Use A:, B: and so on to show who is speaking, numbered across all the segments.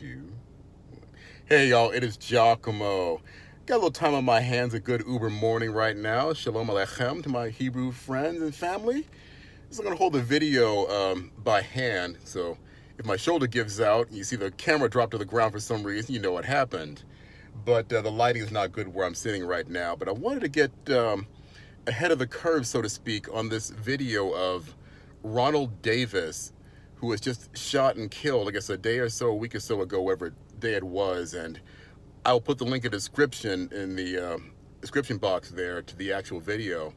A: 2. Hey y'all, it is Giacomo. Got a little time on my hands, a good Uber morning right now. Shalom Aleichem to my Hebrew friends and family. So I'm going to hold the video by hand, so if my shoulder gives out and you see the camera drop to the ground for some reason, you know what happened. But the lighting is not good where I'm sitting right now. But I wanted to get ahead of the curve, so to speak, on this video of Ronald Davis, who was just shot and killed, I guess a day or so, a week or so ago, whatever day it was. And I'll put the link in the description in the description box there to the actual video.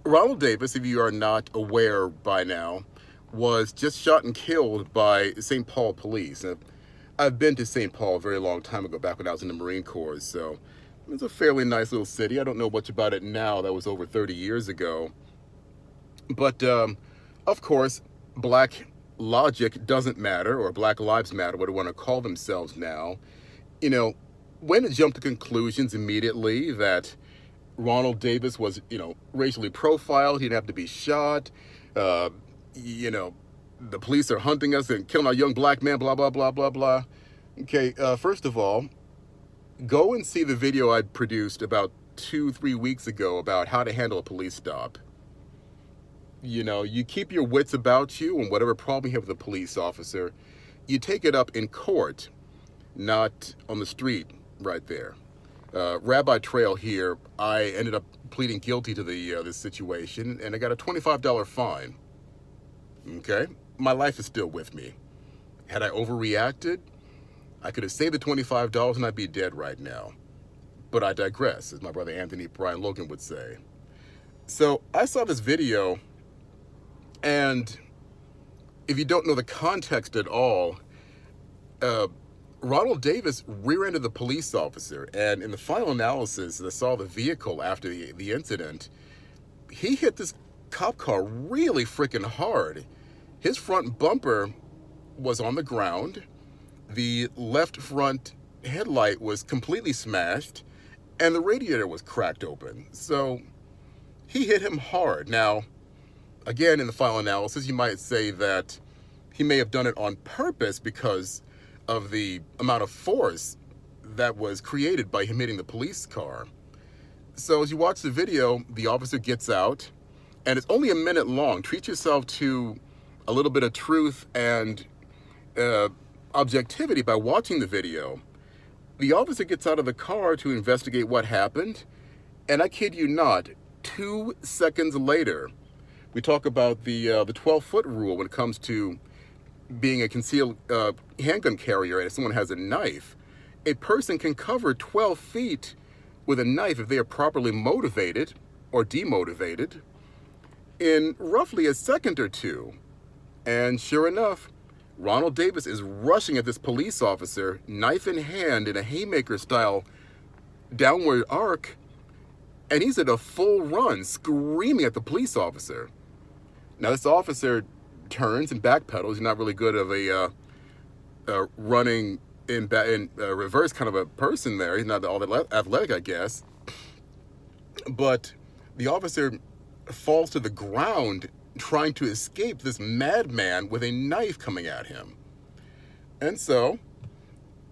A: Ronald Davis, if you are not aware by now, was just shot and killed by St. Paul police. I've been to St. Paul a very long time ago, back when I was in the Marine Corps, so it's a fairly nice little city. I don't know much about it now. That was over 30 years ago. But, of course, black logic doesn't matter, or Black Lives Matter, what they want to call themselves now. You know, when to jump to conclusions immediately that Ronald Davis was, racially profiled, he didn't have to be shot, the police are hunting us and killing our young black man, blah, blah, blah, blah, blah. Okay, first of all, go and see the video I produced about 2-3 weeks ago about how to handle a police stop. You keep your wits about you, and whatever problem you have with a police officer, you take it up in court, not on the street right there. Rabbi Trail here, I ended up pleading guilty to this situation, and I got a $25 fine. Okay? My life is still with me. Had I overreacted, I could have saved the $25 and I'd be dead right now. But I digress, as my brother Anthony Brian Logan would say. So I saw this video, and if you don't know the context at all, Ronald Davis rear-ended the police officer, and in the final analysis, I saw the vehicle after the incident, he hit this cop car really freaking hard. His front bumper was on the ground, the left front headlight was completely smashed, and the radiator was cracked open. So he hit him hard. Now, again, in the final analysis, you might say that he may have done it on purpose because of the amount of force that was created by him hitting the police car. So as you watch the video, the officer gets out, and it's only a minute long. Treat yourself to a little bit of truth and objectivity by watching the video. The officer gets out of the car to investigate what happened, and I kid you not, 2 seconds later, we talk about the 12-foot rule when it comes to being a concealed handgun carrier, and if someone has a knife, a person can cover 12 feet with a knife if they are properly motivated or demotivated in roughly a second or two. And sure enough, Ronald Davis is rushing at this police officer, knife in hand, in a haymaker-style downward arc, and he's at a full run, screaming at the police officer. Now, this officer turns and backpedals. He's not really good of a running in reverse kind of a person there. He's not all that athletic, I guess. But the officer falls to the ground trying to escape this madman with a knife coming at him. And so,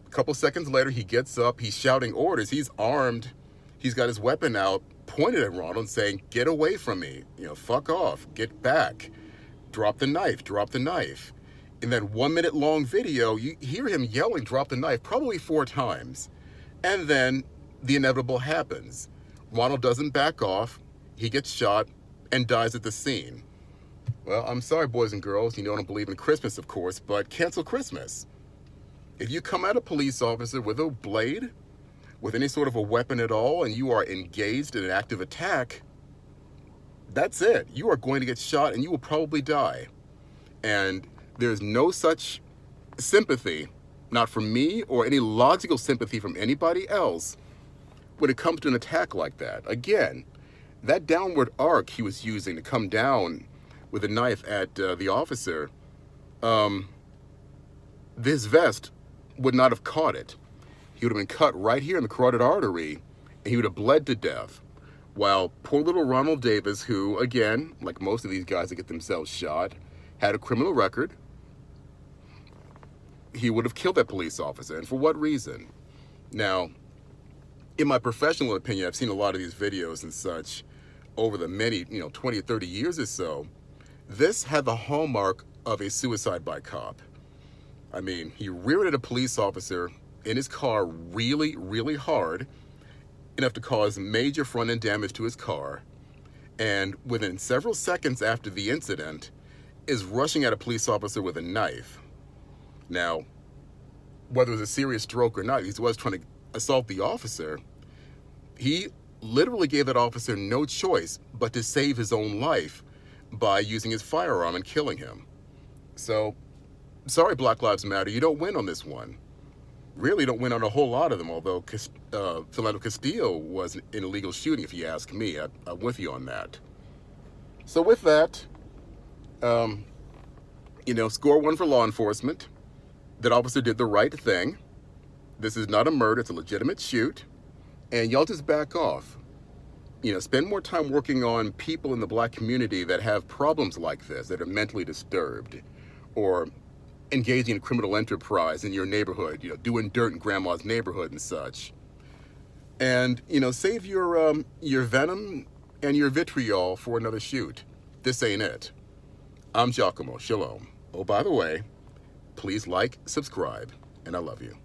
A: a couple seconds later, he gets up. He's shouting orders. He's armed. He's got his weapon out, pointed at Ronald, saying, "Get away from me. Fuck off. Get back. Drop the knife. Drop the knife." In that 1 minute long video, you hear him yelling, "Drop the knife," probably 4 times. And then the inevitable happens. Ronald doesn't back off. He gets shot and dies at the scene. Well, I'm sorry, boys and girls. I don't believe in Christmas, of course, but cancel Christmas. If you come at a police officer with a blade, with any sort of a weapon at all, and you are engaged in an active attack, that's it. You are going to get shot and you will probably die. And there's no such sympathy, not from me or any logical sympathy from anybody else, when it comes to an attack like that. Again, that downward arc he was using to come down with a knife at the officer, this vest would not have caught it. He would have been cut right here in the carotid artery, and he would have bled to death. While poor little Ronald Davis, who, again, like most of these guys that get themselves shot, had a criminal record, he would have killed that police officer. And for what reason? Now, in my professional opinion, I've seen a lot of these videos and such over the many, 20 or 30 years or so. This had the hallmark of a suicide by cop. I mean, he reared at a police officer in his car really, really hard, enough to cause major front-end damage to his car, and within several seconds after the incident, is rushing at a police officer with a knife. Now, whether it was a serious stroke or not, he was trying to assault the officer. He literally gave that officer no choice but to save his own life by using his firearm and killing him. So, sorry, Black Lives Matter, you don't win on this one. Really don't win on a whole lot of them, although Philando Castillo was an illegal shooting, if you ask me. I'm with you on that. So with that, score one for law enforcement. That officer did the right thing. This is not a murder, it's a legitimate shoot. And y'all just back off. Spend more time working on people in the black community that have problems like this, that are mentally disturbed, or engaging in criminal enterprise in your neighborhood, doing dirt in grandma's neighborhood and such. And, save your venom and your vitriol for another shoot. This ain't it. I'm Giacomo. Shalom. Oh, by the way, please like, subscribe, and I love you.